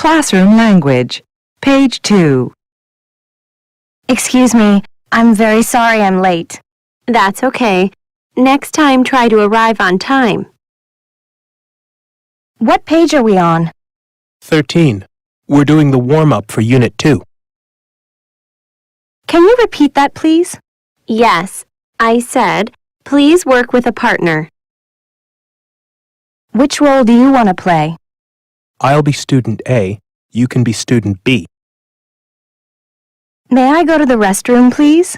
Classroom language. Page 2. Excuse me, I'm very sorry I'm late. That's okay. Next time, try to arrive on time. What page are we on? 13. We're doing the warm-up for Unit 2. Can you repeat that, please? Yes, I said, please work with a partner. Which role do you want to play? I'll be student A. You can be student B. May I go to the restroom, please?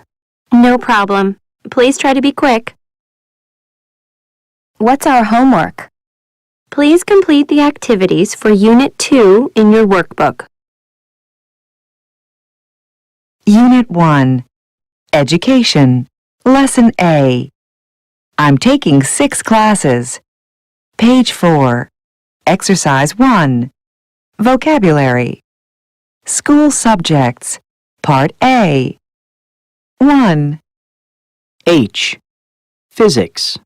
No problem. Please try to be quick. What's our homework? Please complete the activities for Unit 2 in your workbook. Unit 1. Education. Lesson A. I'm taking 6 classes. Page 4. Exercise 1. Vocabulary. School subjects. Part A. 1. H. Physics.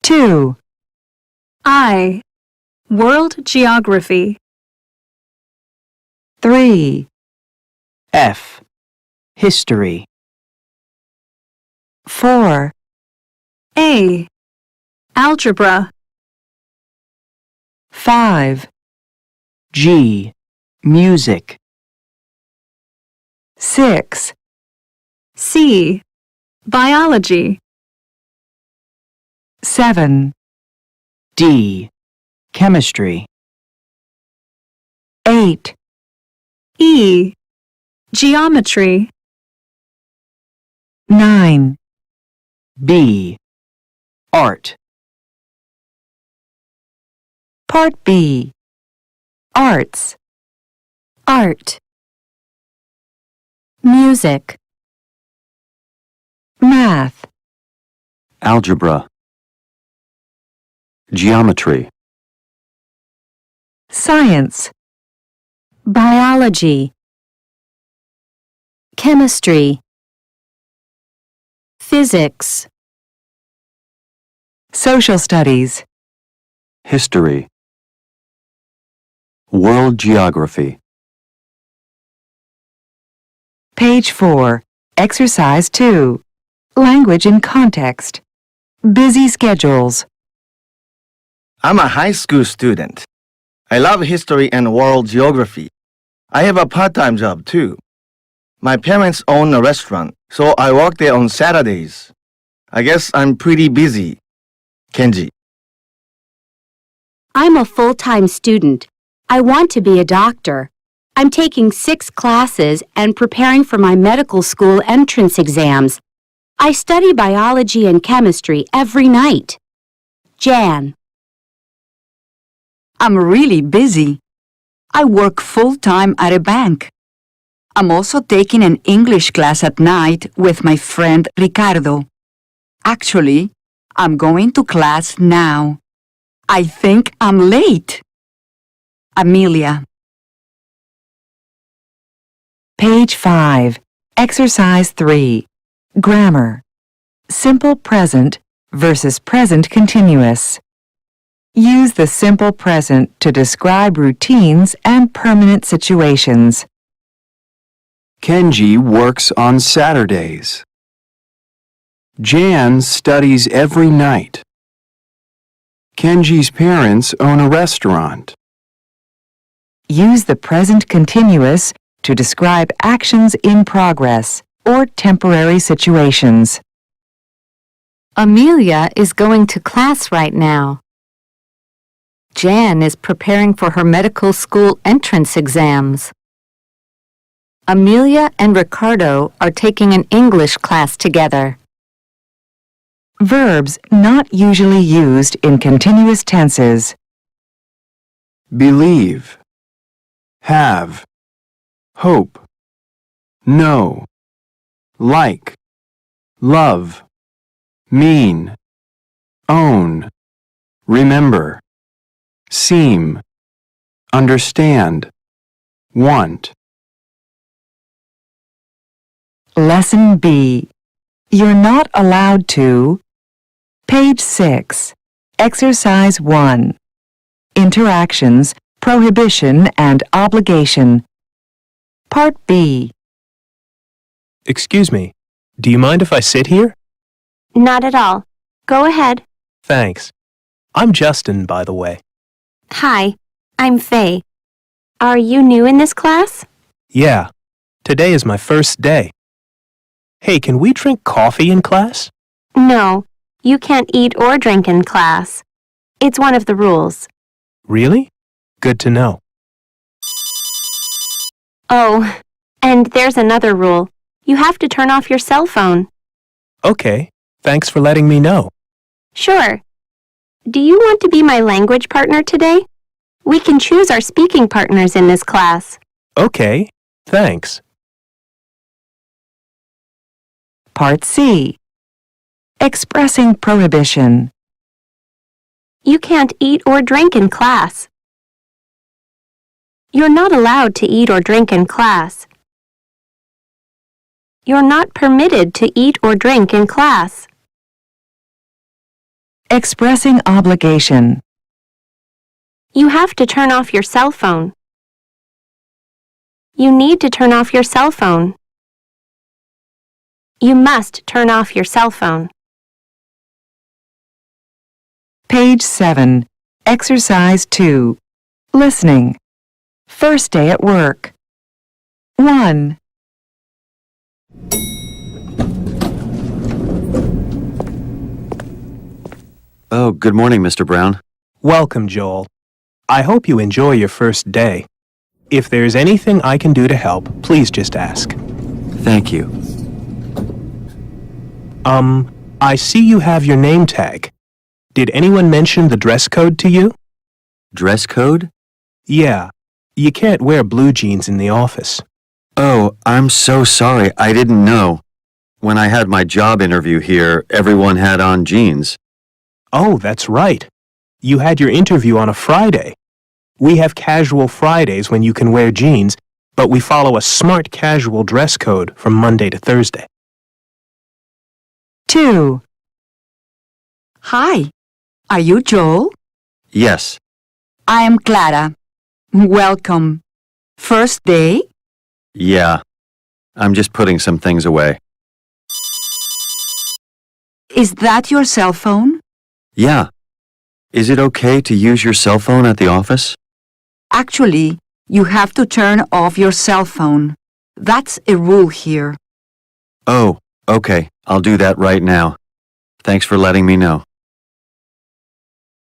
2. I. World Geography. 3. F. History. 4. A. Algebra. 5. G. Music. 6. C. Biology. 7. D. Chemistry. 8. E. Geometry. 9. B. Art. Part B. Arts. Art. Music. Math. Algebra. Geometry. Science. Biology. Chemistry. Physics. Social studies. History. World geography. Page 4. Exercise 2. Language in context. Busy schedules. I'm a high school student. I love history and world geography. I have a part-time job too. My parents own a restaurant, so I work there on Saturdays. I guess I'm pretty busy. Kenji. I'm a full-time student. I want to be a doctor. I'm taking 6 classes and preparing for my medical school entrance exams. I study biology and chemistry every night. Jan. I'm really busy. I work full-time at a bank. I'm also taking an English class at night with my friend Ricardo. Actually, I'm going to class now. I think I'm late. Amelia. Page 5. Exercise 3. Grammar. Simple present versus present continuous. Use the simple present to describe routines and permanent situations. Kenji works on Saturdays. Jan studies every night. Kenji's parents own a restaurant. Use the present continuous to describe actions in progress or temporary situations. Amelia is going to class right now. Jan is preparing for her medical school entrance exams. Amelia and Ricardo are taking an English class together. Verbs not usually used in continuous tenses. Believe. Have. Hope. Know. Like. Love. Mean. Own. Remember. Seem. Understand. Want. Lesson B. You're not allowed to. Page 6. Exercise 1. Interactions Prohibition and obligation. Part B. Excuse me, do you mind if I sit here? Not at all. Go ahead. Thanks. I'm Justin, by the way. Hi, I'm Faye. Are you new in this class? Yeah, today is my first day. Hey, can we drink coffee in class? No, you can't eat or drink in class. It's one of the rules. Really? Good to know. Oh, and there's another rule. You have to turn off your cell phone. Okay, thanks for letting me know. Sure. Do you want to be my language partner today? We can choose our speaking partners in this class. Okay, thanks. Part C. Expressing prohibition. You can't eat or drink in class. You're not allowed to eat or drink in class. You're not permitted to eat or drink in class. Expressing obligation. You have to turn off your cell phone. You need to turn off your cell phone. You must turn off your cell phone. Page 7. Exercise 2. Listening. First day at work. 1. Oh, good morning, Mr. Brown. Welcome, Joel. I hope you enjoy your first day. If there's anything I can do to help, please just ask. Thank you. I see you have your name tag. Did anyone mention the dress code to you? Dress code? Yeah, you can't wear blue jeans in the office. Oh, I'm so sorry. I didn't know. When I had my job interview here, everyone had on jeans. Oh, that's right. You had your interview on a Friday. We have casual Fridays when you can wear jeans, but we follow a smart casual dress code from Monday to Thursday. 2. Hi, are you Joel? Yes. I am Clara. Welcome. First day? Yeah. I'm just putting some things away. Is that your cell phone? Yeah. Is it okay to use your cell phone at the office? Actually, you have to turn off your cell phone. That's a rule here. Oh, okay. I'll do that right now. Thanks for letting me know.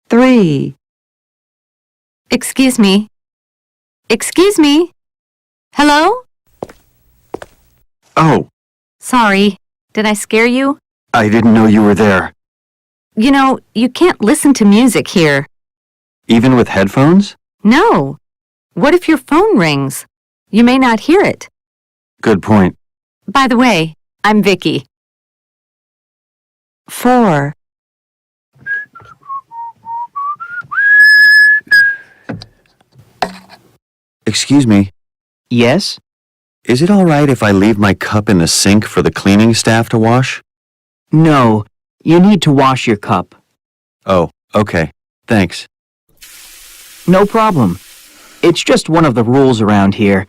3. Excuse me. Excuse me. Hello? Oh, Sorry. Did I scare you? I didn't know you were there. You know, you can't listen to music here. Even with headphones? No. What if your phone rings? You may not hear it. Good point. By the way, I'm Vicky. 4. Excuse me. Yes? Is it all right if I leave my cup in the sink for the cleaning staff to wash? No, you need to wash your cup. Oh, okay. Thanks. No problem. It's just one of the rules around here.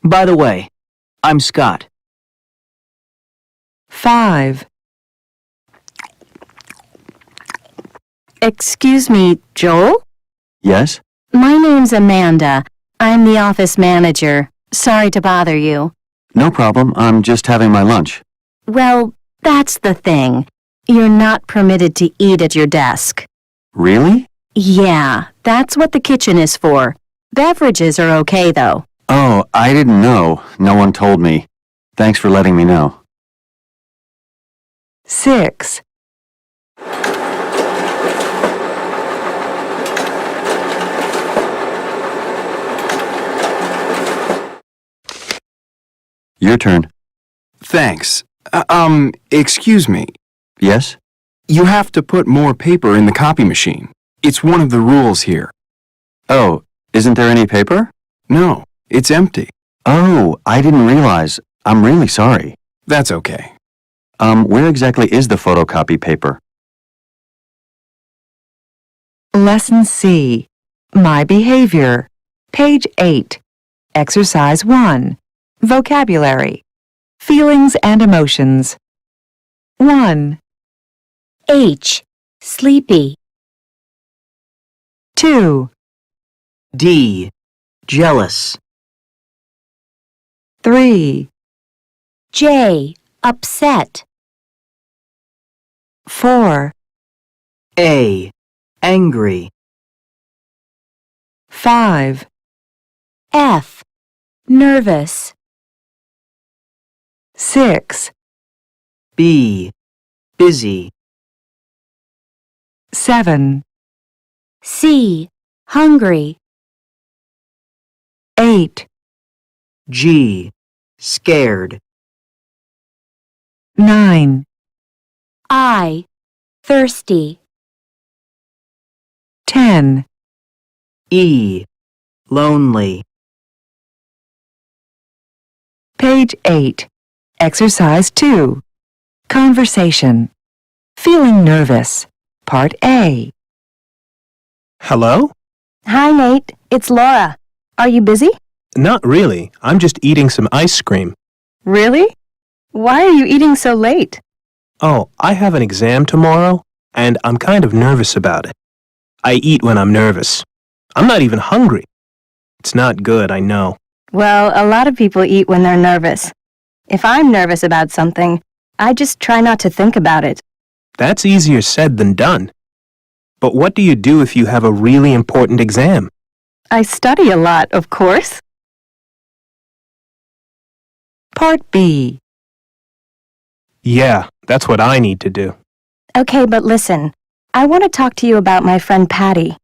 By the way, I'm Scott. 5. Excuse me, Joel? Yes? My name's Amanda. I'm the office manager. Sorry to bother you. No problem. I'm just having my lunch. Well, that's the thing. You're not permitted to eat at your desk. Really? Yeah, that's what the kitchen is for. Beverages are okay, though. Oh, I didn't know. No one told me. Thanks for letting me know. 6. Your turn. Thanks. Excuse me. Yes? You have to put more paper in the copy machine. It's one of the rules here. Oh, isn't there any paper? No, it's empty. Oh, I didn't realize. I'm really sorry. That's okay. Where exactly is the photocopy paper? Lesson C. My behavior. Page 8. Exercise 1. Vocabulary. Feelings and emotions. 1, H. Sleepy. 2, D. Jealous. 3, J. Upset. 4, A. Angry. 5, F. Nervous. 6, B. Busy. 7, C. Hungry. 8, G. Scared. 9, I. Thirsty. 10. E. Lonely. Page 8. Exercise 2. Conversation. Feeling nervous. Part A. Hello? Hi, Nate. It's Laura. Are you busy? Not really. I'm just eating some ice cream. Really? Why are you eating so late? Oh, I have an exam tomorrow, and I'm kind of nervous about it. I eat when I'm nervous. I'm not even hungry. It's not good, I know. Well, a lot of people eat when they're nervous. If I'm nervous about something, I just try not to think about it. That's easier said than done. But what do you do if you have a really important exam? I study a lot, of course. Part B. Yeah, that's what I need to do. Okay, but listen. I want to talk to you about my friend Patty.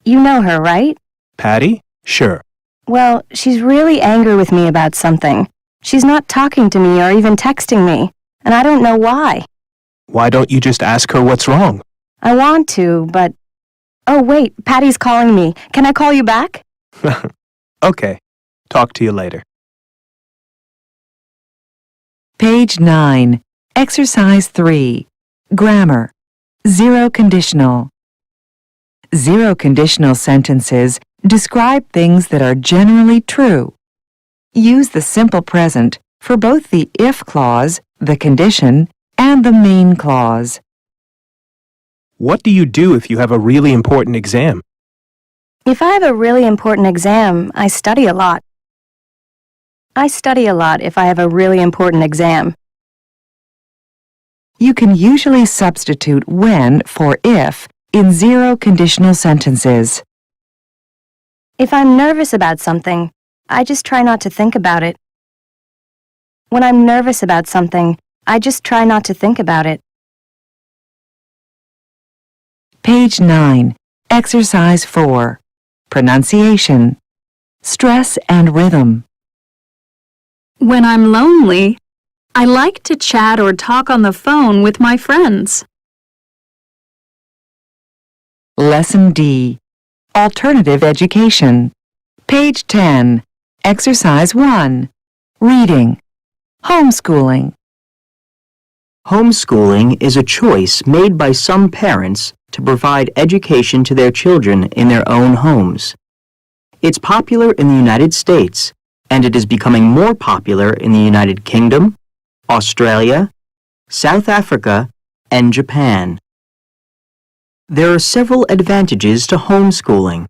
You know her, right? Patty? Sure. Well, she's really angry with me about something. She's not talking to me or even texting me, and I don't know why. Why don't you just ask her what's wrong? I want to, but... Oh, wait, Patty's calling me. Can I call you back? Okay. Talk to you later. Page 9. Exercise 3. Grammar. Zero conditional. Zero conditional sentences describe things that are generally true. Use the simple present for both the if clause, the condition, and the main clause. What do you do if you have a really important exam? If I have a really important exam, I study a lot. I study a lot if I have a really important exam. You can usually substitute when for if in zero conditional sentences. If I'm nervous about something, I just try not to think about it. When I'm nervous about something, I just try not to think about it. Page 9. Exercise 4. Pronunciation. Stress and rhythm. When I'm lonely, I like to chat or talk on the phone with my friends. Lesson D. Alternative education. Page 10. Exercise 1. Reading. Homeschooling. Homeschooling is a choice made by some parents to provide education to their children in their own homes. It's popular in the United States, and it is becoming more popular in the United Kingdom, Australia, South Africa, and Japan. There are several advantages to homeschooling.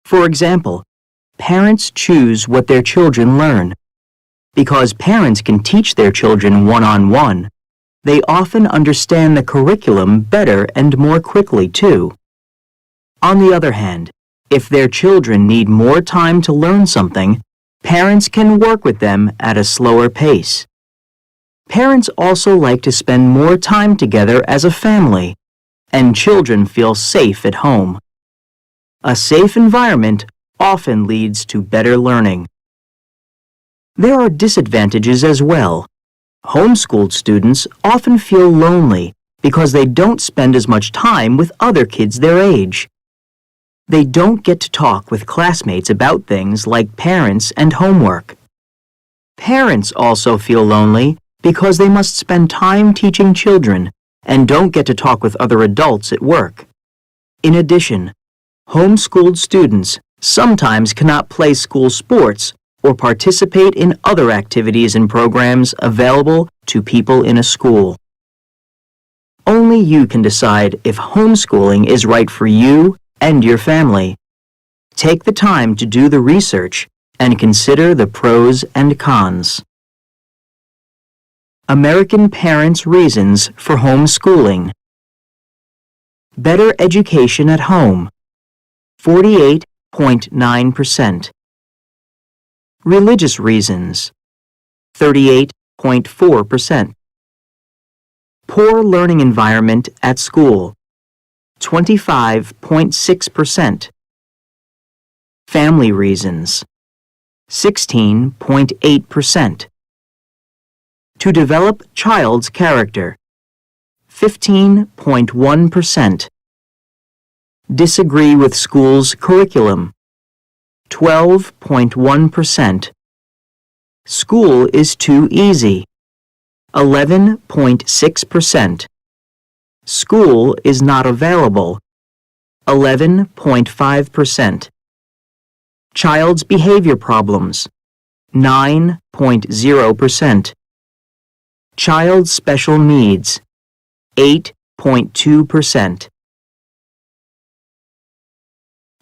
For example, parents choose what their children learn. Because parents can teach their children one-on-one, they often understand the curriculum better and more quickly, too. On the other hand, if their children need more time to learn something, parents can work with them at a slower pace. Parents also like to spend more time together as a family, and children feel safe at home. A safe environment often leads to better learning. There are disadvantages as well. Homeschooled students often feel lonely because they don't spend as much time with other kids their age. They don't get to talk with classmates about things like parents and homework. Parents also feel lonely because they must spend time teaching children and don't get to talk with other adults at work. In addition, Homeschooled students sometimes cannot play school sports or participate in other activities and programs available to people in a school. Only you can decide if homeschooling is right for you and your family. Take the time to do the research and consider the pros and cons. American parents' reasons for homeschooling. Better education at home, 48.9%. Religious reasons, 38.4%. Poor learning environment at school, 25.6%. Family reasons, 16.8%. To develop child's character, 15.1%. Disagree with school's curriculum, 12.1%. School is too easy, 11.6%. School is not available, 11.5%. Child's behavior problems, 9.0%. Child's special needs, 8.2%.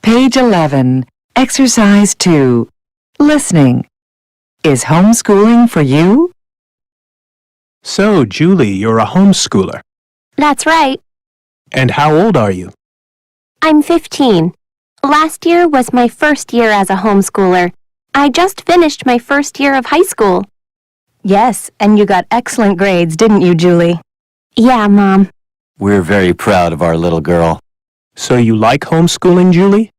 Page 11, Exercise 2. Listening. Is homeschooling for you? So, Julie, you're a homeschooler. That's right. And how old are you? I'm 15. Last year was my first year as a homeschooler. I just finished my first year of high school. Yes, and you got excellent grades, didn't you, Julie? Yeah, Mom. We're very proud of our little girl. So you like homeschooling, Julie?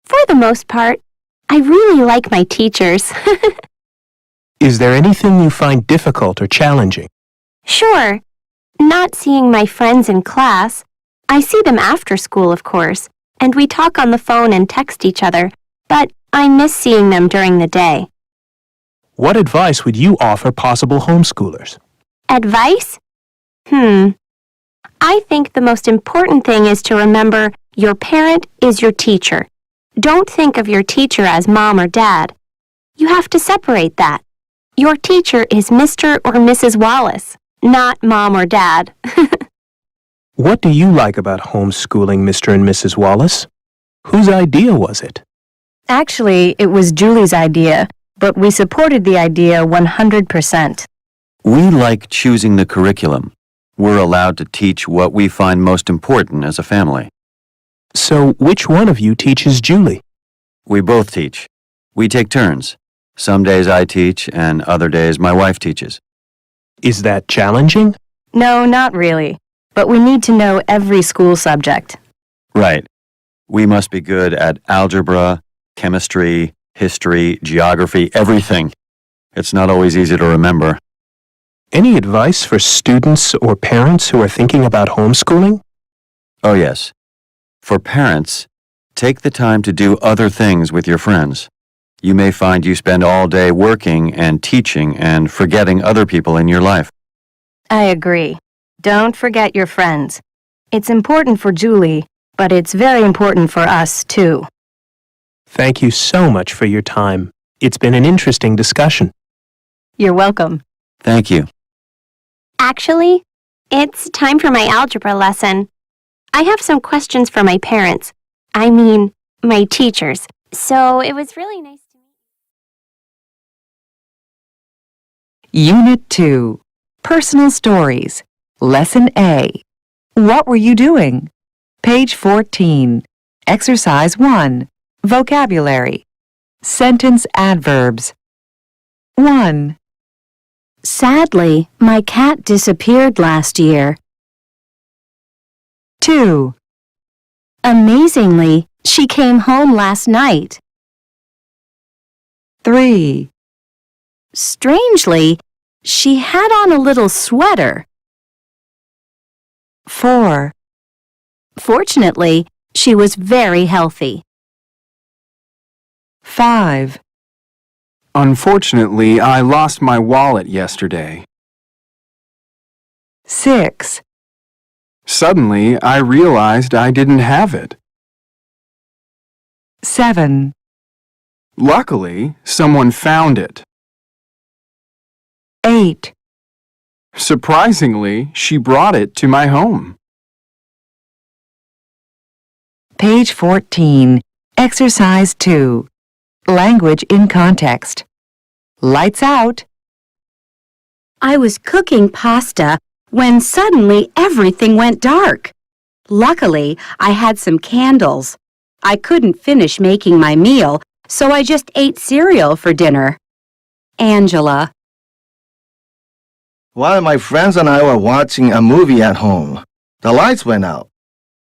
For the most part, I really like my teachers. Is there anything you find difficult or challenging? Sure. Not seeing my friends in class. I see them after school, of course, and we talk on the phone and text each other, but I miss seeing them during the day. What advice would you offer possible homeschoolers? Advice? I think the most important thing is to remember your parent is your teacher. Don't think of your teacher as Mom or Dad. You have to separate that. Your teacher is Mr. or Mrs. Wallace, not Mom or Dad. What do you like about homeschooling, Mr. and Mrs. Wallace? Whose idea was it? Actually, it was Julie's idea, but we supported the idea 100%. We like choosing the curriculum. We're allowed to teach what we find most important as a family. So, which one of you teaches Julie? We both teach. We take turns. Some days I teach, and other days my wife teaches. Is that challenging? No, not really. But we need to know every school subject. Right. We must be good at algebra, chemistry, history, geography, everything. It's not always easy to remember. Any advice for students or parents who are thinking about homeschooling? Oh, yes. For parents, take the time to do other things with your friends. You may find you spend all day working and teaching and forgetting other people in your life. I agree. Don't forget your friends. It's important for Julie, but it's very important for us, too. Thank you so much for your time. It's been an interesting discussion. You're welcome. Thank you. Actually, it's time for my algebra lesson. I have some questions for my parents. I mean, my teachers. So it was really nice to meet you. Unit 2. Personal Stories. Lesson A. What were you doing? Page 14. Exercise 1. Vocabulary. Sentence adverbs. 1. Sadly, my cat disappeared last year. 2. Amazingly, she came home last night. 3. Strangely, she had on a little sweater. 4. Fortunately, she was very healthy. 5. Unfortunately, I lost my wallet yesterday. 6. Suddenly, I realized I didn't have it. 7, Luckily, someone found it. 8, Surprisingly, she brought it to my home. Page 14, Exercise 2, Language in Context. Lights out. I was cooking pasta when suddenly everything went dark. Luckily, I had some candles. I couldn't finish making my meal, so I just ate cereal for dinner. Angela. While my friends and I were watching a movie at home, the lights went out.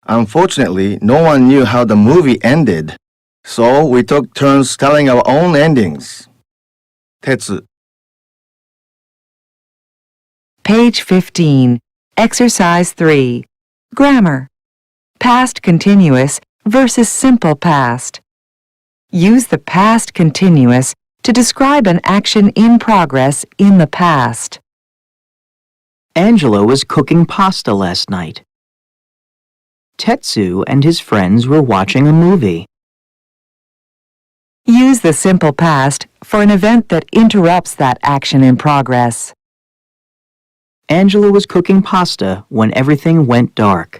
Unfortunately, no one knew how the movie ended, so we took turns telling our own endings. Tetsu. Page 15, Exercise 3, Grammar. Past continuous versus simple past. Use the past continuous to describe an action in progress in the past. Angela was cooking pasta last night. Tetsu and his friends were watching a movie. Use the simple past for an event that interrupts that action in progress. Angela was cooking pasta when everything went dark.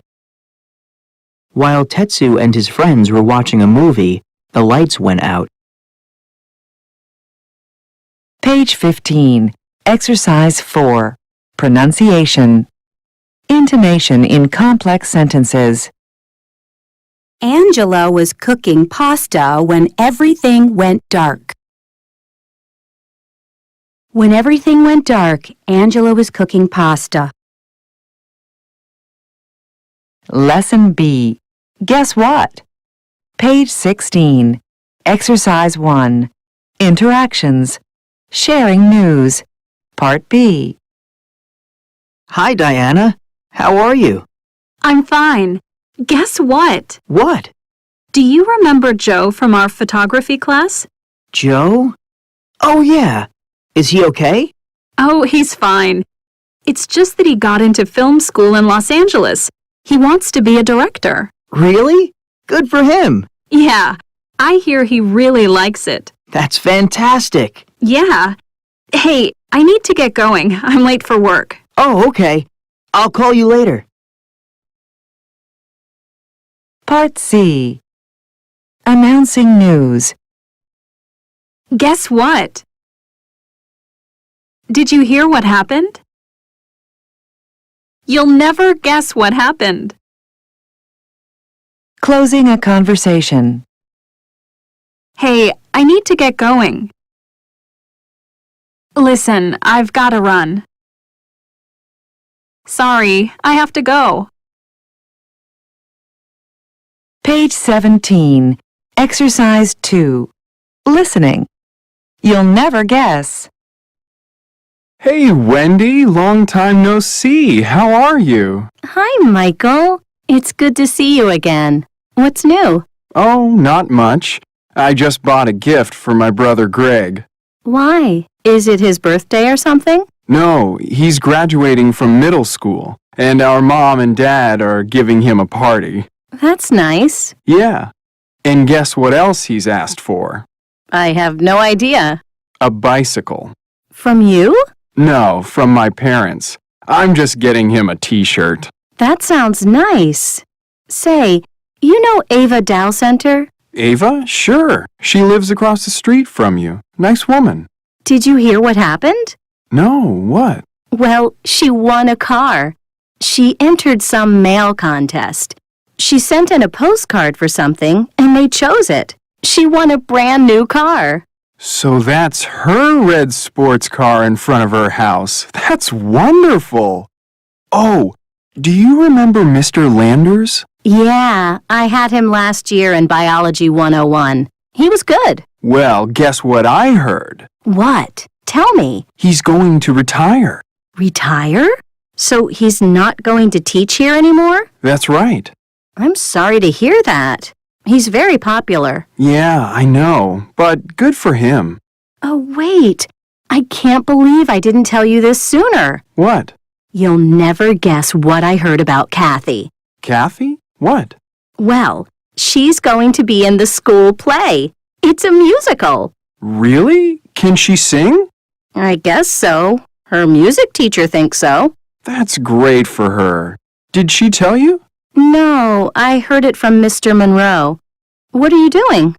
While Tetsu and his friends were watching a movie, the lights went out. Page 15, Exercise 4, Pronunciation. Intonation in complex sentences. Angela was cooking pasta when everything went dark. When everything went dark, Angela was cooking pasta. Lesson B. Guess what? Page 16. Exercise 1. Interactions. Sharing news. Part B. Hi, Diana. How are you? I'm fine. Guess what? What? Do you remember Joe from our photography class? Joe? Oh, yeah. Is he okay? Oh, he's fine. It's just that he got into film school in Los Angeles. He wants to be a director. Really? Good for him. Yeah, I hear he really likes it. That's fantastic. Yeah. Hey, I need to get going. I'm late for work. Oh, okay. I'll call you later. Part C. Announcing news. Guess what? Did you hear what happened? You'll never guess what happened. Closing a conversation. Hey, I need to get going. Listen, I've got to run. Sorry, I have to go. Page 17. Exercise 2. Listening. You'll never guess. Hey, Wendy, long time no see. How are you? Hi, Michael. It's good to see you again. What's new? Oh, not much. I just bought a gift for my brother Greg. Why? Is it his birthday or something? No, he's graduating from middle school, and our mom and dad are giving him a party. That's nice. Yeah. And guess what else he's asked for? I have no idea. A bicycle. From you? No, from my parents. I'm just getting him a t-shirt. That sounds nice. Say, you know Ava Dow Center? Ava? Sure. She lives across the street from you. Nice woman. Did you hear what happened? No, what? Well, she won a car. She entered some mail contest. She sent in a postcard for something, and they chose it. She won a brand new car. So that's her red sports car in front of her house. That's wonderful. Oh, do you remember Mr. Landers? Yeah, I had him last year in Biology 101. He was good. Well, guess what I heard? What? Tell me. He's going to retire. Retire? So he's not going to teach here anymore? That's right. I'm sorry to hear that. He's very popular. Yeah, I know, but good for him. Oh, wait. I can't believe I didn't tell you this sooner. What? You'll never guess what I heard about Kathy. Kathy? What? Well, She's going to be in the school play. It's a musical. Really? Can she sing? I guess so. Her music teacher thinks so. That's great for her. Did she tell you? No, I heard it from Mr. Monroe. What are you doing?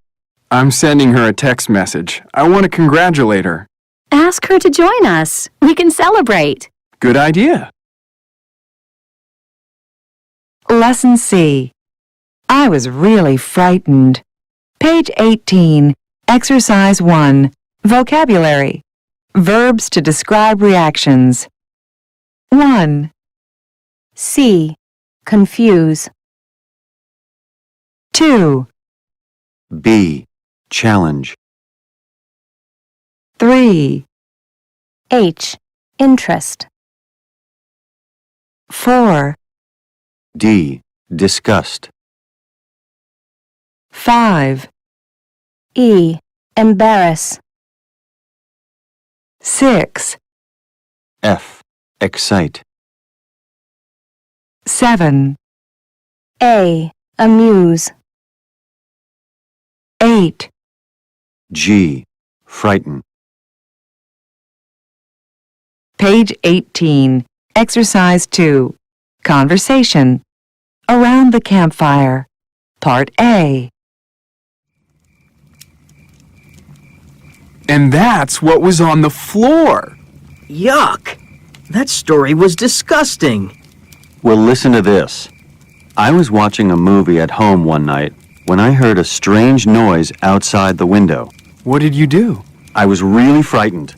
I'm sending her a text message. I want to congratulate her. Ask her to join us. We can celebrate. Good idea. Lesson C. I was really frightened. Page 18, Exercise 1, Vocabulary. Verbs to describe reactions. 1, C. Confuse. 2, B. Challenge. 3, H. Interest. 4, D. Disgust. 5, E. Embarrass. 6, F. Excite. 7, A. Amuse. 8, G. Frighten. Page 18, Exercise 2, Conversation. Around the campfire. Part A. And that's what was on the floor. Yuck! That story was disgusting. Well, listen to this. I was watching a movie at home one night when I heard a strange noise outside the window. What did you do? I was really frightened.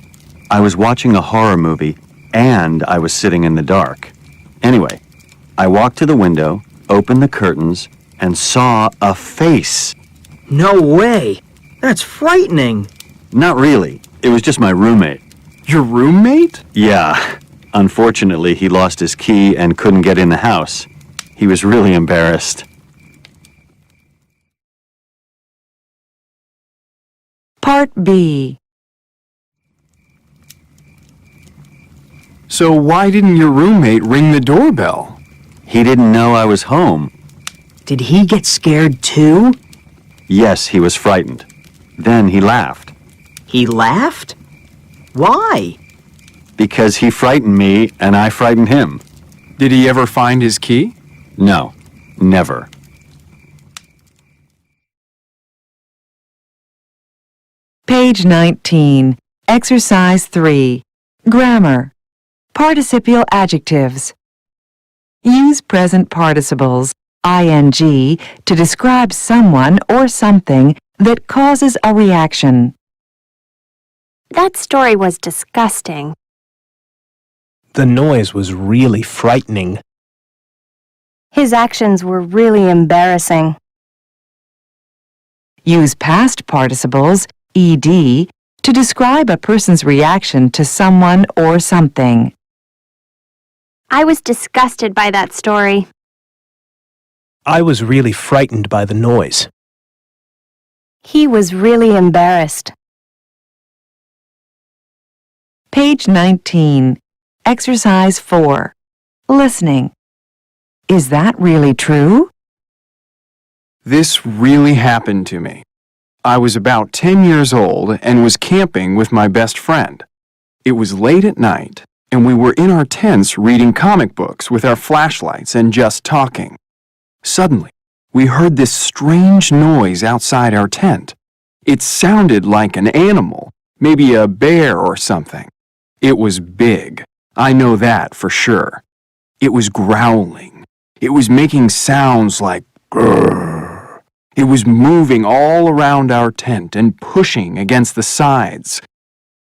I was watching a horror movie, and I was sitting in the dark. Anyway, I walked to the window, opened the curtains, and saw a face. No way! That's frightening. Not really. It was just my roommate. Your roommate? Yeah. Unfortunately, he lost his key and couldn't get in the house. He was really embarrassed. Part B. So why didn't your roommate ring the doorbell? He didn't know I was home. Did he get scared too? Yes, he was frightened. Then he laughed. He laughed? Why? Because he frightened me and I frightened him. Did he ever find his key? No, never. Page 19, Exercise 3, Grammar. Participial adjectives. Use present participles, ing, to describe someone or something that causes a reaction. That story was disgusting. The noise was really frightening. His actions were really embarrassing. Use past participles, ed, to describe a person's reaction to someone or something. I was disgusted by that story. I was really frightened by the noise. He was really embarrassed. Page 19, Exercise 4, Listening. Is that really true? This really happened to me. I was about 10 years old and was camping with my best friend. It was late at night, and we were in our tents reading comic books with our flashlights and just talking. Suddenly, we heard this strange noise outside our tent. It sounded like an animal, maybe a bear or something. It was big. I know that for sure. It was growling. It was making sounds like grrr. It was moving all around our tent and pushing against the sides.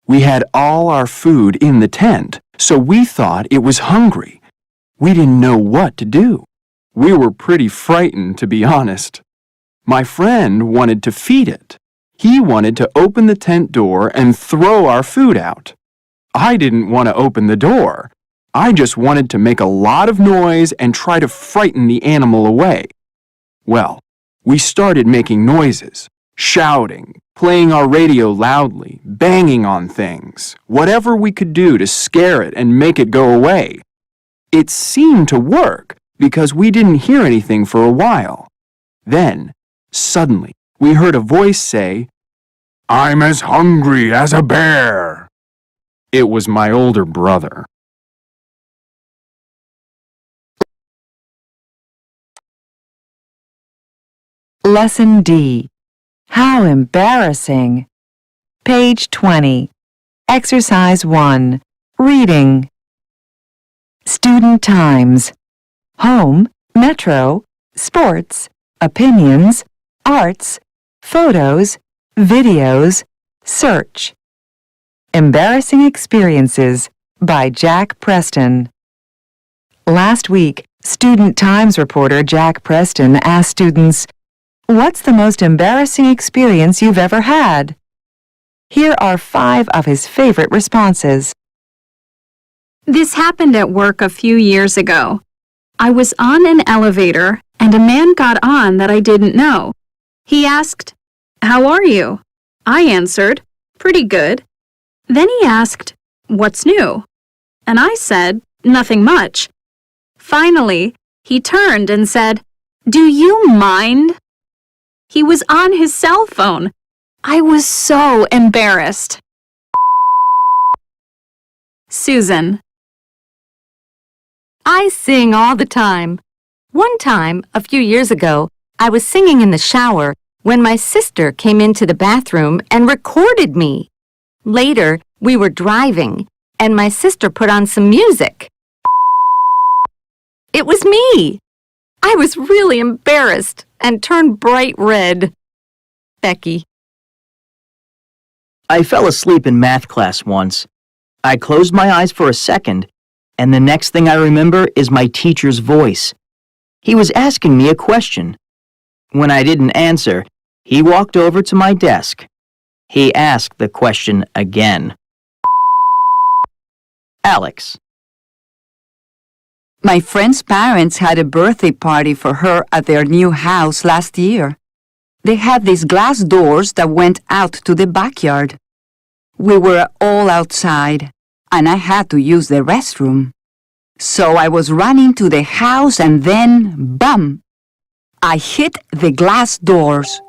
We had all our food in the tent, so we thought it was hungry. We didn't know what to do. We were pretty frightened, to be honest. My friend wanted to feed it. He wanted to open the tent door and throw our food out. I didn't want to open the door. I just wanted to make a lot of noise and try to frighten the animal away. Well, we started making noises, shouting, playing our radio loudly, banging on things, whatever we could do to scare it and make it go away. It seemed to work because we didn't hear anything for a while. Then, Suddenly, we heard a voice say, "I'm as hungry as a bear." It was my older brother. Lesson D. How embarrassing! Page 20. Exercise 1. Reading. Student times. Home, metro, sports, opinions, arts, photos, videos, search. Embarrassing Experiences by Jack Preston. Last week, Student Times reporter Jack Preston asked students, "What's the most embarrassing experience you've ever had?" Here are 5 of his favorite responses. This happened at work a few years ago. I was on an elevator and a man got on that I didn't know. He asked, "How are you?" I answered, "Pretty good." Then he asked, "What's new?" And I said, "Nothing much." Finally, he turned and said, "Do you mind?" He was on his cell phone. I was so embarrassed. Susan. I sing all the time. One time, a few years ago, I was singing in the shower when my sister came into the bathroom and recorded me. Later, we were driving, and my sister put on some music. It was me. I was really embarrassed and turned bright red. Becky. I fell asleep in math class once. I closed my eyes for a second, and the next thing I remember is my teacher's voice. He was asking me a question. When I didn't answer, he walked over to my desk. He asked the question again. Alex. My friend's parents had a birthday party for her at their new house last year. They had these glass doors that went out to the backyard. We were all outside, and I had to use the restroom. So I was running to the house and then, bam! I hit the glass doors.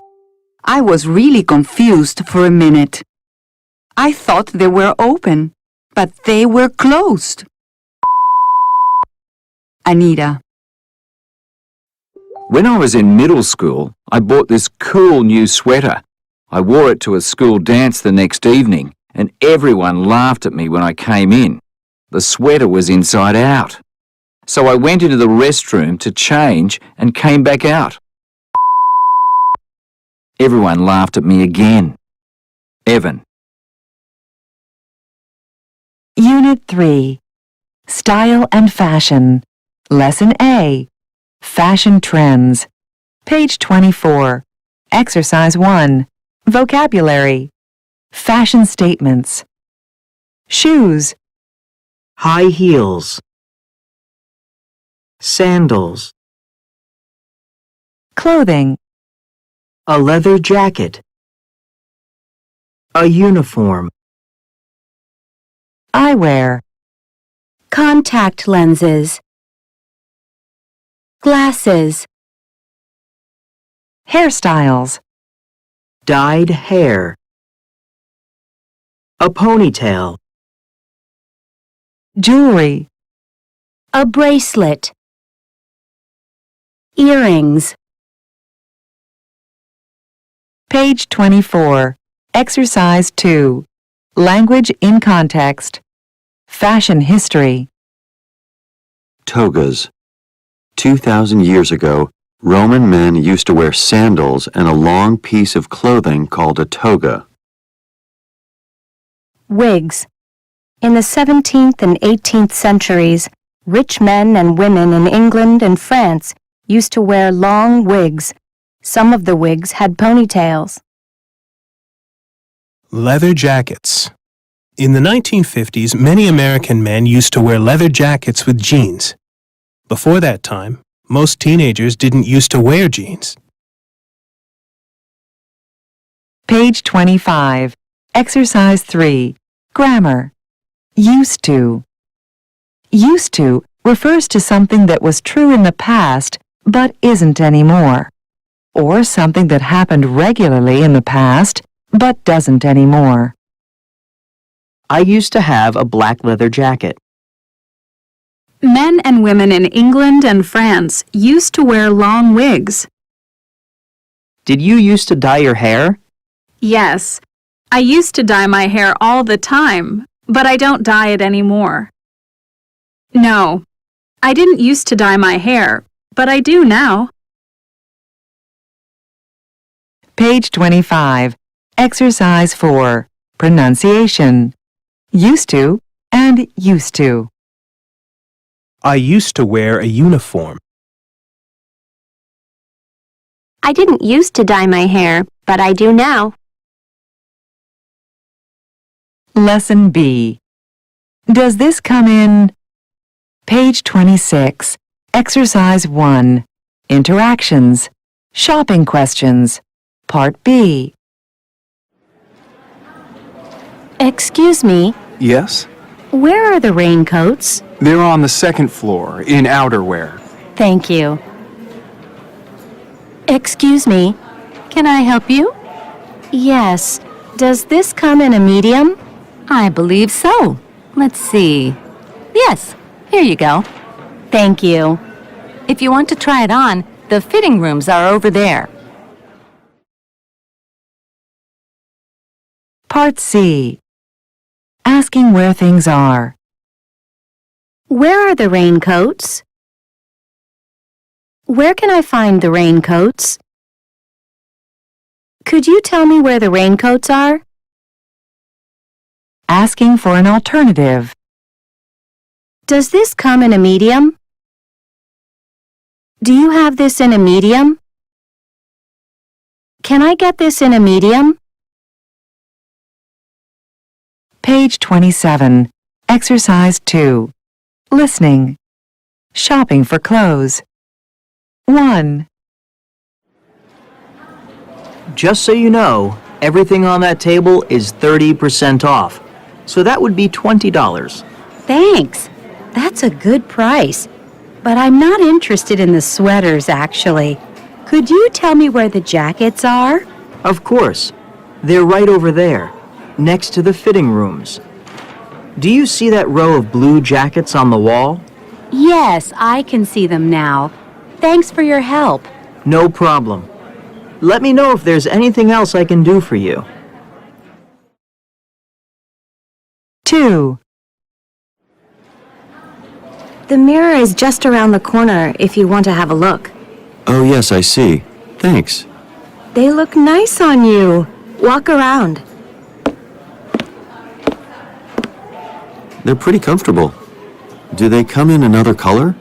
I was really confused for a minute. I thought they were open, but they were closed. Anita. When I was in middle school, I bought this cool new sweater. I wore it to a school dance the next evening, and everyone laughed at me when I came in. The sweater was inside out. So I went into the restroom to change and came back out. Everyone laughed at me again. Evan. Unit 3. Style and Fashion. Lesson A. Fashion Trends. Page 24. Exercise 1. Vocabulary. Fashion statements. Shoes. High heels. Sandals. Clothing. A leather jacket. A uniform. Eyewear. Contact lenses. Glasses. Hairstyles. Dyed hair. A ponytail. Jewelry. A bracelet. Earrings. Page 24. Exercise 2. Language in context. Fashion history. Togas. 2,000 years ago, Roman men used to wear sandals and a long piece of clothing called a toga. Wigs. In the 17th and 18th centuries, rich men and women in England and France used to wear long wigs. Some of the wigs had ponytails. Leather jackets. In the 1950s, many American men used to wear leather jackets with jeans. Before that time, most teenagers didn't used to wear jeans. Page 25. Exercise 3. Grammar. Used to. Used to refers to something that was true in the past but isn't anymore. or something that happened regularly in the past but doesn't anymore. I used to have a black leather jacket. Men and women in England and France used to wear long wigs. Did you used to dye your hair? Yes, I used to dye my hair all the time, but I don't dye it anymore. No, I didn't used to dye my hair, but I do now. Page 25. Exercise 4. Pronunciation. Used to and used to. I used to wear a uniform. I didn't used to dye my hair, but I do now. Lesson B. Does this come in? Page 26. Exercise 1. Interactions. Shopping questions. Part B. Excuse me, Yes? where are the raincoats? They're on the second floor, in outerwear. Thank you. Excuse me. Can I help you? Yes. Does this come in a medium? I believe so. Let's see. Yes, here you go. Thank you. If you want to try it on, the fitting rooms are over there. Part C. Asking where things are. Where are the raincoats? Where can I find the raincoats? Could you tell me where the raincoats are? Asking for an alternative. Does this come in a medium? Do you have this in a medium? Can I get this in a medium? Page 27. Exercise 2. Listening. Shopping for clothes. 1. Just so you know, everything on that table is 30% off. So that would be $20. Thanks. That's a good price. But I'm not interested in the sweaters, actually. Could you tell me where the jackets are? Of course. They're right over there, next to the fitting rooms. Do you see that row of blue jackets on the wall? Yes, I can see them now. Thanks for your help. No problem. Let me know if there's anything else I can do for you. 2. The mirror is just around the corner if you want to have a look. Oh, yes, I see. Thanks. They look nice on you. Walk around. They're pretty comfortable. Do they come in another color?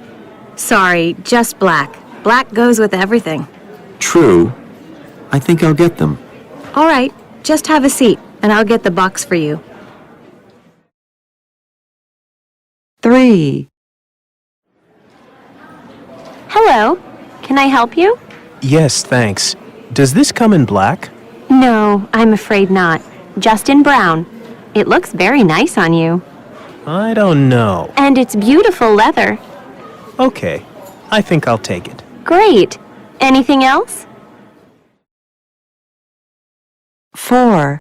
Sorry, just black. Black goes with everything. True. I think I'll get them. All right, just have a seat, and I'll get the box for you. 3. Hello, can I help you? Yes, thanks. Does this come in black? No, I'm afraid not. Just in brown. It looks very nice on you. I don't know. And it's beautiful leather. Okay, I think I'll take it. Great. Anything else? 4.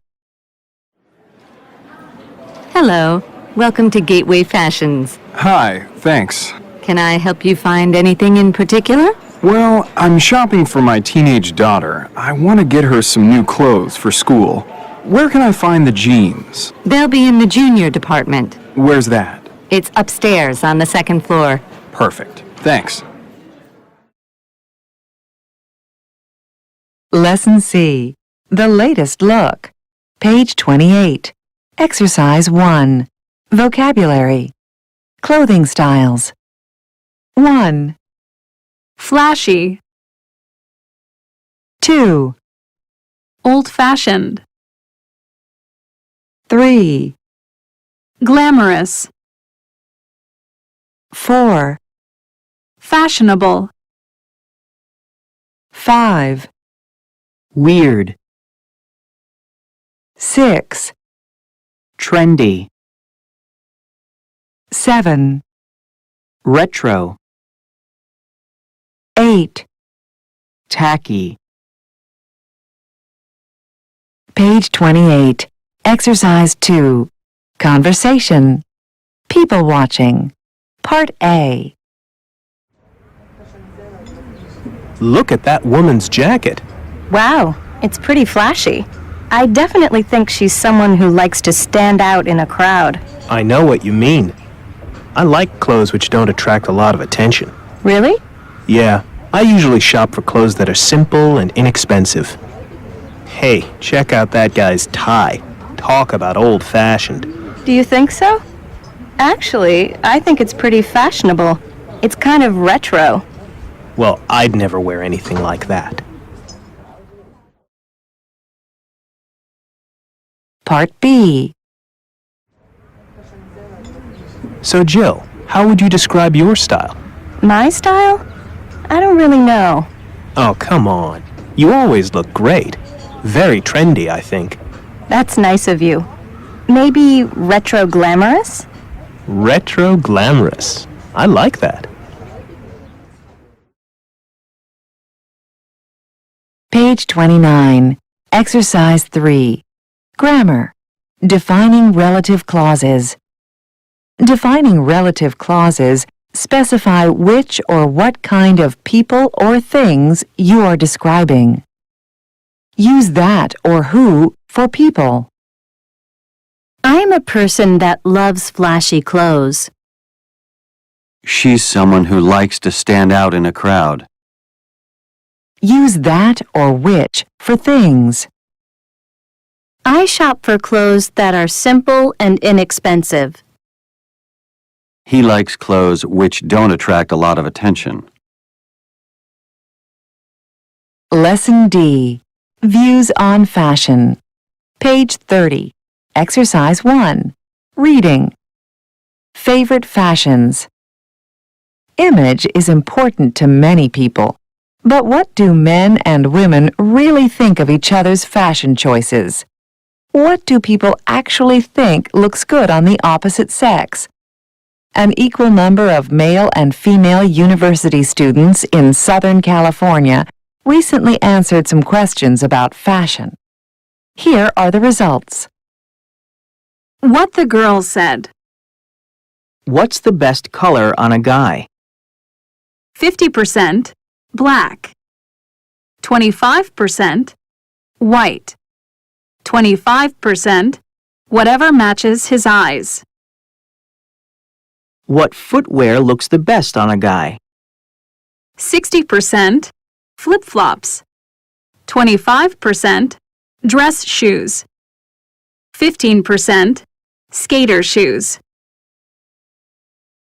Hello. Welcome to Gateway Fashions. Hi, thanks. Can I help you find anything in particular? Well, I'm shopping for my teenage daughter. I want to get her some new clothes for school. Where can I find the jeans? They'll be in the junior department. Where's that? It's upstairs on the second floor. Perfect. Thanks. Lesson C. The latest look. Page 28. Exercise 1. Vocabulary. Clothing styles. 1. Flashy, 2. old-fashioned, 3. glamorous, 4. fashionable, 5. Weird. 6. Trendy. 7. Retro. 8. Tacky. Page 28. Exercise 2. Conversation. People watching. Part A. Look at that woman's jacket. Wow, it's pretty flashy. I definitely think she's someone who likes to stand out in a crowd. I know what you mean. I like clothes which don't attract a lot of attention. Really? Yeah, I usually shop for clothes that are simple and inexpensive. Hey, check out that guy's tie. Talk about old-fashioned. Do you think so? Actually, I think it's pretty fashionable. It's kind of retro. Well, I'd never wear anything like that. Part B. So, Jill, how would you describe your style? My style? I don't really know. Oh, come on. You always look great. Very trendy, I think. That's nice of you. Maybe retro glamorous? Retro glamorous. I like that. Page 29. Exercise 3. Grammar. Defining relative clauses. Defining relative clauses specify which or what kind of people or things you are describing. Use that or who for people. I am a person that loves flashy clothes. She's someone who likes to stand out in a crowd. Use that or which for things. I shop for clothes that are simple and inexpensive. He likes clothes which don't attract a lot of attention. Lesson D. Views on fashion. Page 30. Exercise 1. Reading. Favorite fashions. Image is important to many people. But what do men and women really think of each other's fashion choices? What do people actually think looks good on the opposite sex? An equal number of male and female university students in Southern California recently answered some questions about fashion. Here are the results. What the girls said. What's the best color on a guy? 50% black. 25% white. 25% whatever matches his eyes. What footwear looks the best on a guy? 60% flip-flops. 25% dress shoes. 15% skater shoes.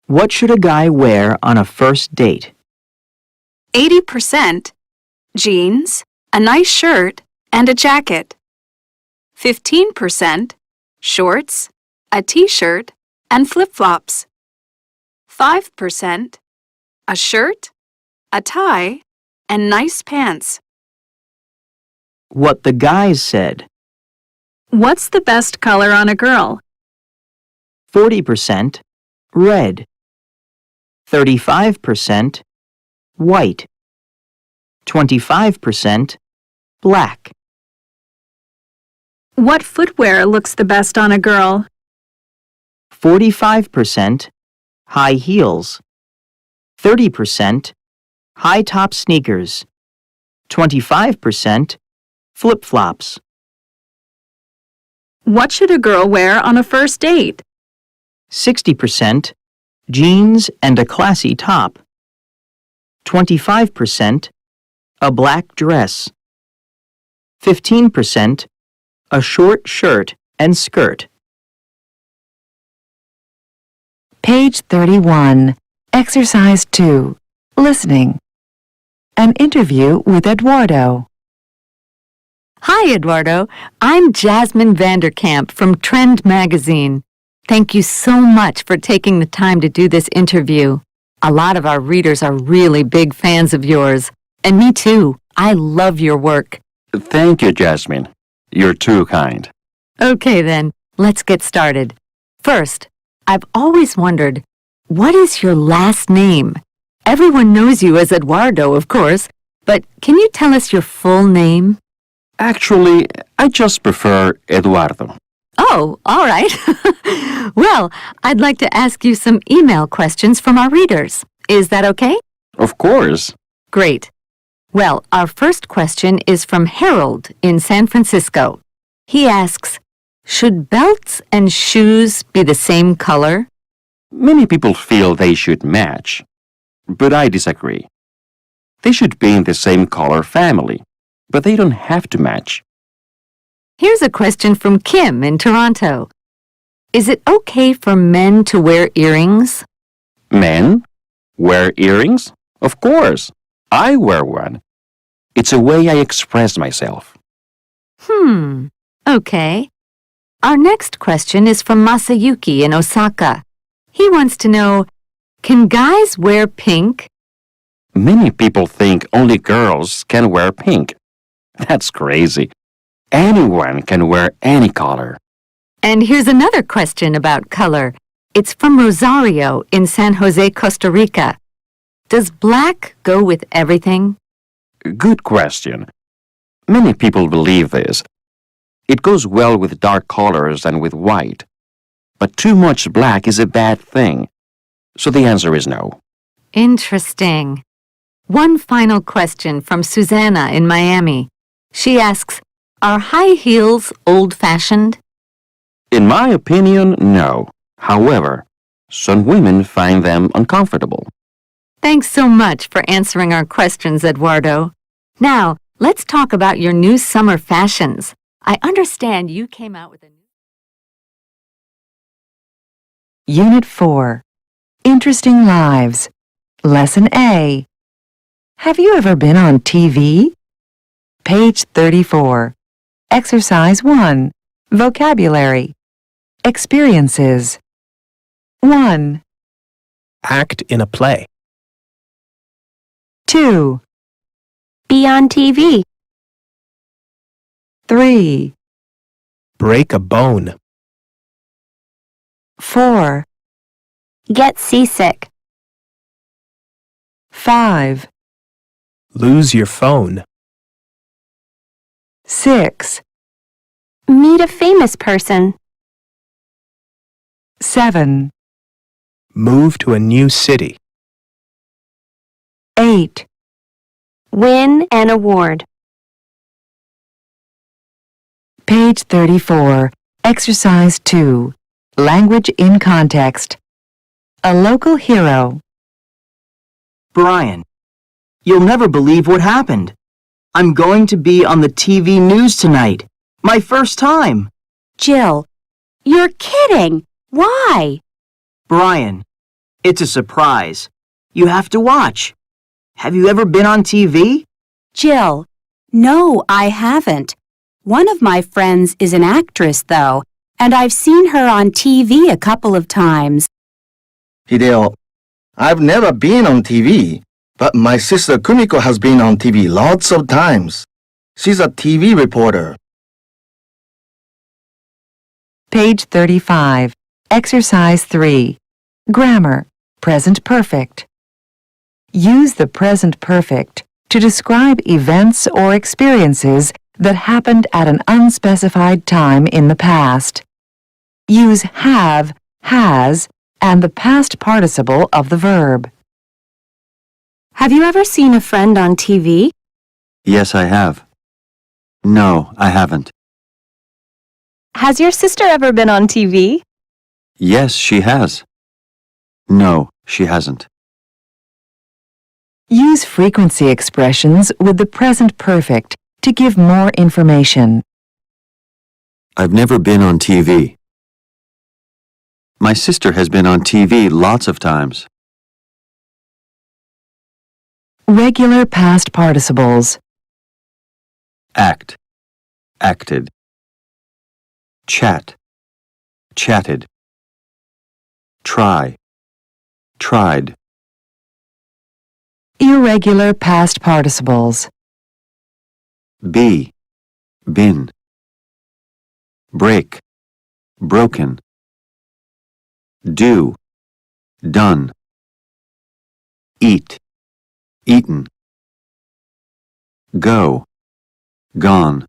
What should a guy wear on a first date? 80% jeans, a nice shirt, and a jacket. 15% shorts, a t-shirt, and flip-flops. 5% a shirt, a tie, and nice pants. What the guys said. What's the best color on a girl? 40% red. 35% white. 25% black. What footwear looks the best on a girl? 45% high heels. 30% high-top sneakers. 25% flip-flops. What should a girl wear on a first date? 60% jeans and a classy top. 25% a black dress. 15% a short shirt and skirt. Page 31. Exercise 2. Listening. An interview with Eduardo. Hi, Eduardo. I'm Jasmine Vanderkamp from Trend Magazine. Thank you so much for taking the time to do this interview. A lot of our readers are really big fans of yours. And me too. I love your work. Thank you, Jasmine. You're too kind. Okay then, let's get started. First, I've always wondered, what is your last name? Everyone knows you as Eduardo, of course, but can you tell us your full name? Actually, I just prefer Eduardo. Oh, all right. Well, I'd like to ask you some email questions from our readers. Is that okay? Of course. Great. Well, our first question is from Harold in San Francisco. He asks, should belts and shoes be the same color? Many people feel they should match, but I disagree. They should be in the same color family, but they don't have to match. Here's a question from Kim in Toronto. Is it okay for men to wear earrings? Men wear earrings? Of course. I wear one. It's a way I express myself. Okay. Our next question is from Masayuki in Osaka. He wants to know, can guys wear pink? Many people think only girls can wear pink. That's crazy. Anyone can wear any color. And here's another question about color. It's from Rosario in San Jose, Costa Rica. Does black go with everything? Good question. Many people believe this. It goes well with dark colors and with white. But too much black is a bad thing. So the answer is no. Interesting. One final question from Susanna in Miami. She asks, are high heels old-fashioned? In my opinion, no. However, some women find them uncomfortable. Thanks so much for answering our questions, Eduardo. Now, let's talk about your new summer fashions. I understand you came out with a new... Unit 4. Interesting Lives. Lesson A. Have you ever been on TV? Page 34. Exercise 1. Vocabulary. Experiences. 1, Act in a play. 2, Be on TV. 3, Break a bone. 4, Get seasick. 5, Lose your phone. 6, Meet a famous person. 7, Move to a new city. 8, Win an award. Page 34. Exercise 2. Language in context. A local hero. Brian, you'll never believe what happened. I'm going to be on the TV news tonight. My first time. Jill, you're kidding. Why? Brian, it's a surprise. You have to watch. Have you ever been on TV? Jill, no, I haven't. One of my friends is an actress, though, and I've seen her on TV a couple of times. Hideo, I've never been on TV, but my sister Kumiko has been on TV lots of times. She's a TV reporter. Page 35. Exercise 3. Grammar. Present perfect. Use the present perfect to describe events or experiences that happened at an unspecified time in the past. Use have, has, and the past participle of the verb. Have you ever seen a friend on TV? Yes, I have. No, I haven't. Has your sister ever been on TV? Yes, she has. No, she hasn't. Use frequency expressions with the present perfect to give more information. I've never been on TV. My sister has been on TV lots of times. Regular past participles. Act, acted. Chat, chatted. Try, tried. Irregular past participles. Be, been. Break, broken. Do, done. Eat, eaten. Go, gone.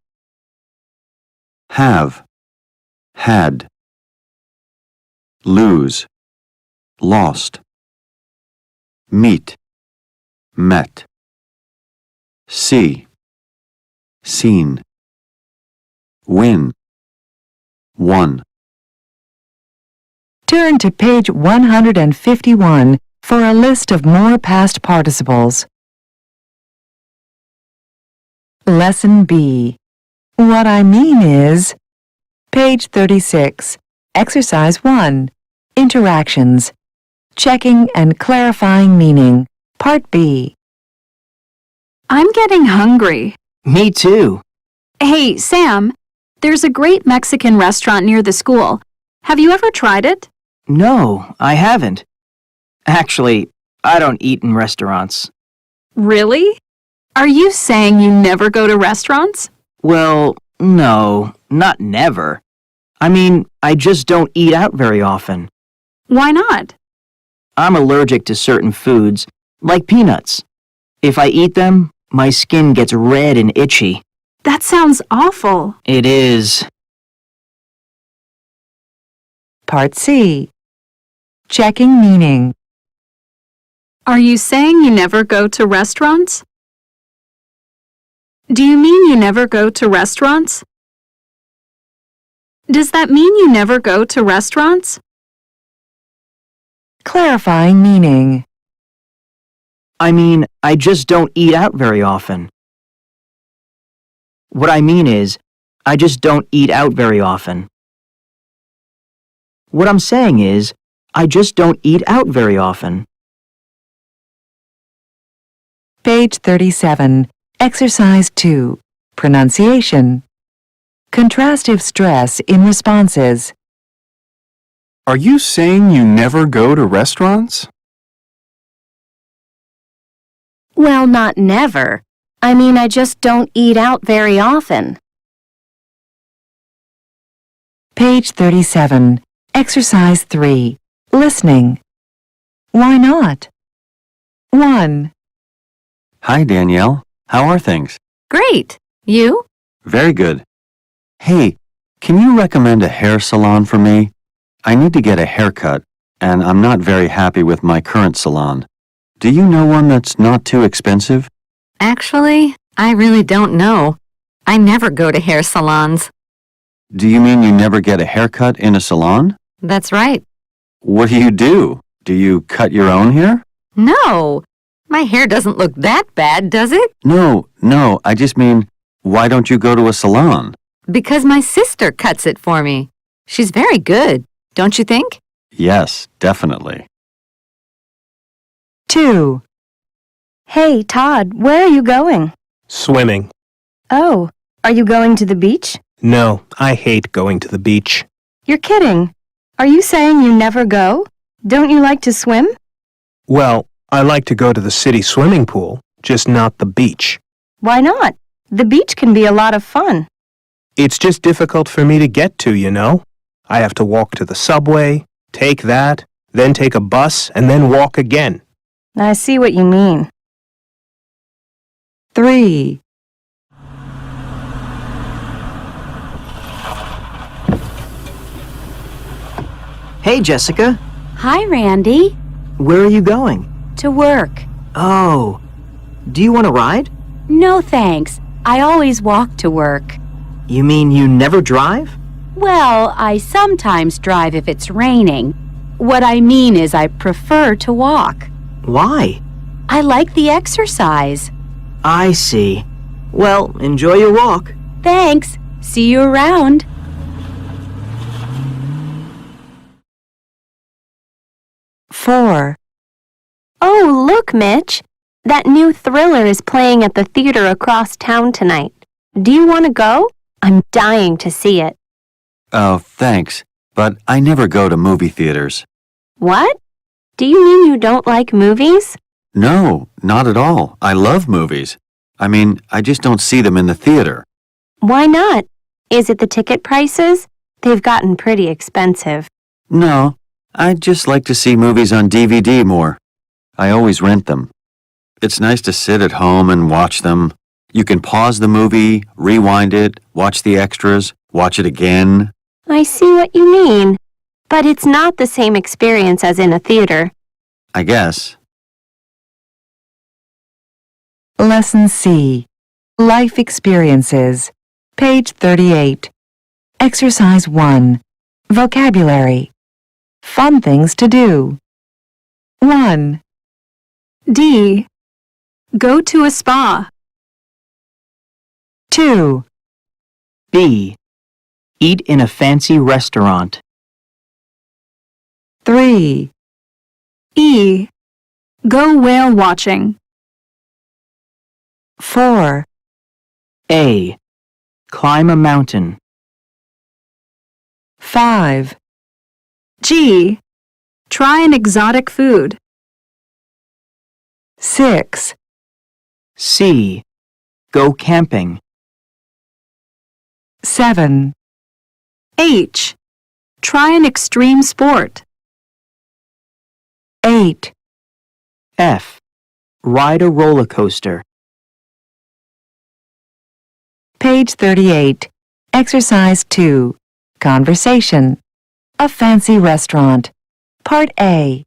have, had, lose, lost, meet, met, see, seen, win, won. Turn to page 151 for a list of more past participles. Lesson B. What I mean is, page 36, exercise 1, interactions, checking and clarifying meaning, part B. I'm getting hungry. Me too. Hey, Sam, there's a great Mexican restaurant near the school. Have you ever tried it? No, I haven't. Actually, I don't eat in restaurants. Really? Are you saying you never go to restaurants? Well, no, not never. I mean, I just don't eat out very often. Why not? I'm allergic to certain foods, like peanuts. If I eat them, my skin gets red and itchy. That sounds awful. It is. Part C. Checking meaning. Are you saying you never go to restaurants? Do you mean you never go to restaurants? Does that mean you never go to restaurants? Clarifying meaning. I mean, I just don't eat out very often. What I mean is, I just don't eat out very often. What I'm saying is, I just don't eat out very often. Page 37, exercise 2, pronunciation. Contrastive stress in responses. Are you saying you never go to restaurants? Well, not never. I mean, I just don't eat out very often. Page 37, exercise 3, listening. Why not? 1. Hi, Danielle. How are things? Great. You? Very good. Hey, can you recommend a hair salon for me? I need to get a haircut, and I'm not very happy with my current salon. Do you know one that's not too expensive? Actually, I really don't know. I never go to hair salons. Do you mean you never get a haircut in a salon? That's right. What do you do? Do you cut your own hair? No, my hair doesn't look that bad, does it? No, I just mean, why don't you go to a salon? Because my sister cuts it for me. She's very good, don't you think? Yes, definitely. 2. Hey, Todd, where are you going? Swimming. Oh, are you going to the beach? No, I hate going to the beach. You're kidding. Are you saying you never go? Don't you like to swim? Well, I like to go to the city swimming pool, just not the beach. Why not? The beach can be a lot of fun. It's just difficult for me to get to, you know? I have to walk to the subway, take that, then take a bus, and then walk again. I see what you mean. 3. Hey, Jessica. Hi, Randy. Where are you going? To work. Oh, do you want to ride? No, thanks. I always walk to work. You mean you never drive? Well, I sometimes drive if it's raining. What I mean is I prefer to walk. Why? I like the exercise. I see. Well, enjoy your walk. Thanks. See you around. Four. Oh, look, Mitch. That new thriller is playing at the theater across town tonight. Do you want to go? I'm dying to see it. Oh, thanks, but I never go to movie theaters. What? Do you mean you don't like movies? No, not at all. I love movies. I mean, I just don't see them in the theater. Why not? Is it the ticket prices? They've gotten pretty expensive. No, I just like to see movies on DVD more. I always rent them. It's nice to sit at home and watch them. You can pause the movie, rewind it, watch the extras, watch it again. I see what you mean. But it's not the same experience as in a theater. I guess. Lesson C. Life Experiences. Page 38. Exercise 1. Vocabulary. Fun things to do. 1. D. Go to a spa. 2. B. Eat in a fancy restaurant. 3. E. Go whale watching. 4. A. Climb a mountain. 5. G. Try an exotic food. 6. C. Go camping. 7. H. Try an extreme sport. 8. F. Ride a roller coaster. Page 38. Exercise 2. Conversation. A fancy restaurant. Part A.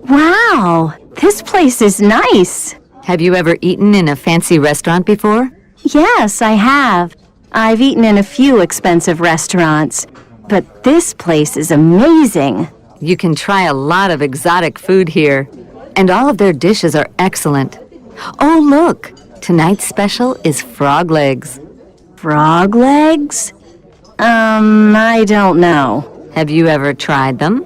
Wow, this place is nice. Have you ever eaten in a fancy restaurant before? Yes, I have. I've eaten in a few expensive restaurants, but this place is amazing. You can try a lot of exotic food here, and all of their dishes are excellent. Oh, look! Tonight's special is frog legs. Frog legs? I don't know. Have you ever tried them?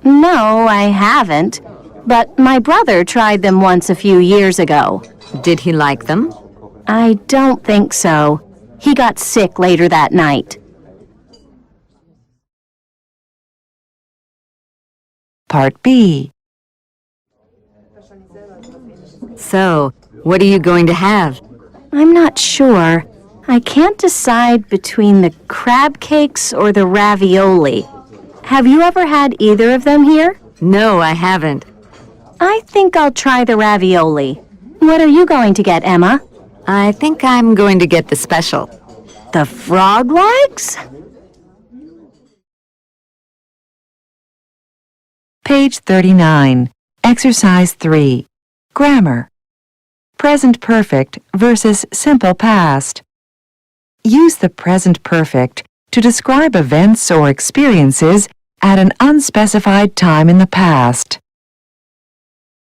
No, I haven't. But my brother tried them once a few years ago. Did he like them? I don't think so. He got sick later that night. Part B. So, what are you going to have? I'm not sure. I can't decide between the crab cakes or the ravioli. Have you ever had either of them here? No, I haven't. I think I'll try the ravioli. What are you going to get, Emma? I think I'm going to get the special. The frog legs? Page 39. Exercise 3. Grammar. Present perfect versus simple past. Use the present perfect to describe events or experiences at an unspecified time in the past.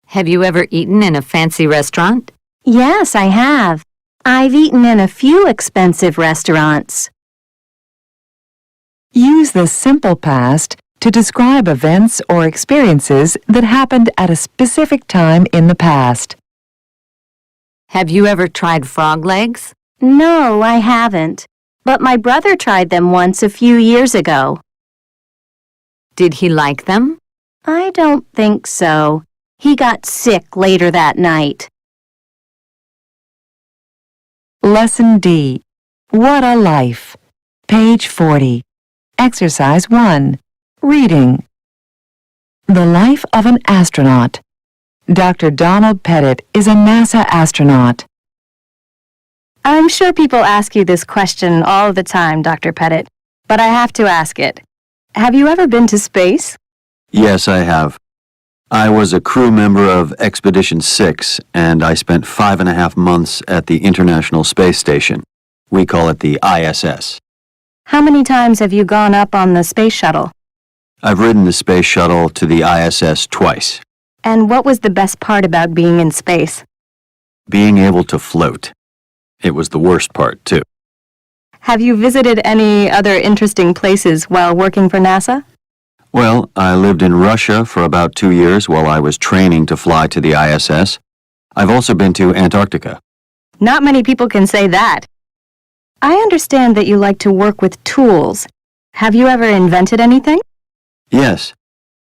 Have you ever eaten in a fancy restaurant? Yes, I have. I've eaten in a few expensive restaurants. Use the simple past to describe events or experiences that happened at a specific time in the past. Have you ever tried frog legs? No, I haven't. But my brother tried them once a few years ago. Did he like them? I don't think so. He got sick later that night. Lesson D. What a Life. Page 40. Exercise 1. Reading. The Life of an Astronaut. Dr. Donald Pettit is a NASA astronaut. I'm sure people ask you this question all the time, Dr. Pettit, but I have to ask it. Have you ever been to space? Yes, I have. I was a crew member of Expedition 6, and I spent 5.5 months at the International Space Station. We call it the ISS. How many times have you gone up on the space shuttle? I've ridden the space shuttle to the ISS twice. And what was the best part about being in space? Being able to float. It was the worst part, too. Have you visited any other interesting places while working for NASA? Well, I lived in Russia for about 2 years while I was training to fly to the ISS. I've also been to Antarctica. Not many people can say that. I understand that you like to work with tools. Have you ever invented anything? Yes.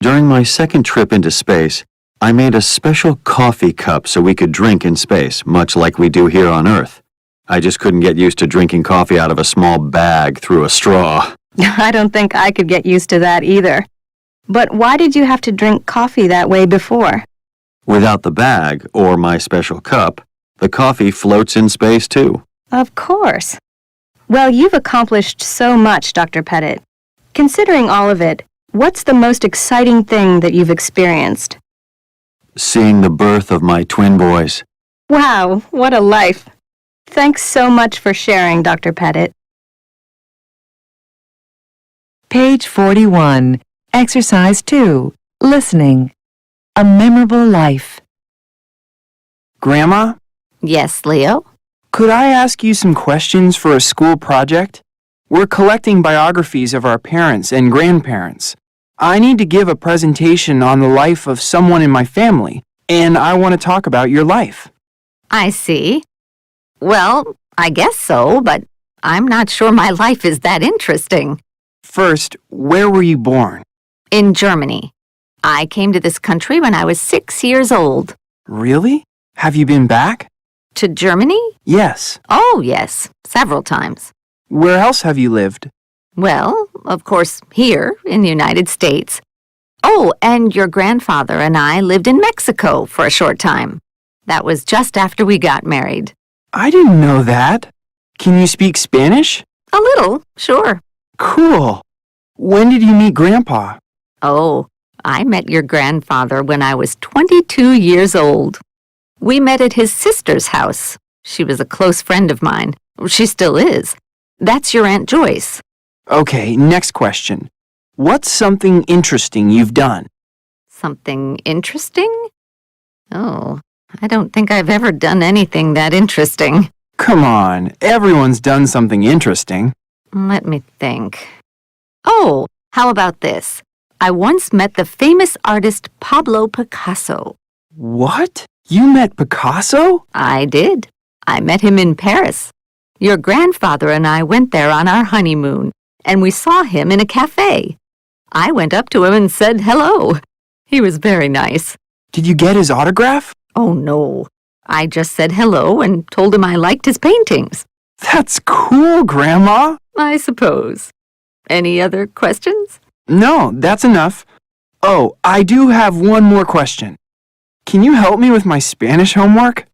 During my second trip into space, I made a special coffee cup so we could drink in space, much like we do here on Earth. I just couldn't get used to drinking coffee out of a small bag through a straw. I don't think I could get used to that either. But why did you have to drink coffee that way before? Without the bag or my special cup, the coffee floats in space too. Of course. Well, you've accomplished so much, Dr. Pettit. Considering all of it, what's the most exciting thing that you've experienced? Seeing the birth of my twin boys. Wow, what a life. Thanks so much for sharing, Dr. Pettit. Page 41. Exercise 2. Listening. A memorable life. Grandma, Yes, Leo? could I ask you some questions for a school project? We're collecting biographies of our parents and grandparents. I need to give a presentation on the life of someone in my family, and I want to talk about your life. I see. Well, I guess so, but I'm not sure my life is that interesting. First, where were you born? In Germany. I came to this country when I was 6 years old. Really? Have you been back? To Germany? Yes. Oh, yes, several times. Where else have you lived? Well, of course, here in the United States. Oh, and your grandfather and I lived in Mexico for a short time. That was just after we got married. I didn't know that. Can you speak Spanish? A little, sure. Cool. When did you meet Grandpa? Oh, I met your grandfather when I was 22 years old. We met at his sister's house. She was a close friend of mine. She still is. That's your Aunt Joyce. Okay, next question. What's something interesting you've done? Something interesting? Oh, I don't think I've ever done anything that interesting. Come on, everyone's done something interesting. Let me think. Oh, how about this? I once met the famous artist Pablo Picasso. What? You met Picasso? I did. I met him in Paris. Your grandfather and I went there on our honeymoon, and we saw him in a cafe. I went up to him and said hello. He was very nice. Did you get his autograph? Oh, no. I just said hello and told him I liked his paintings. That's cool, Grandma. I suppose. Any other questions? No, that's enough. Oh, I do have one more question. Can you help me with my Spanish homework?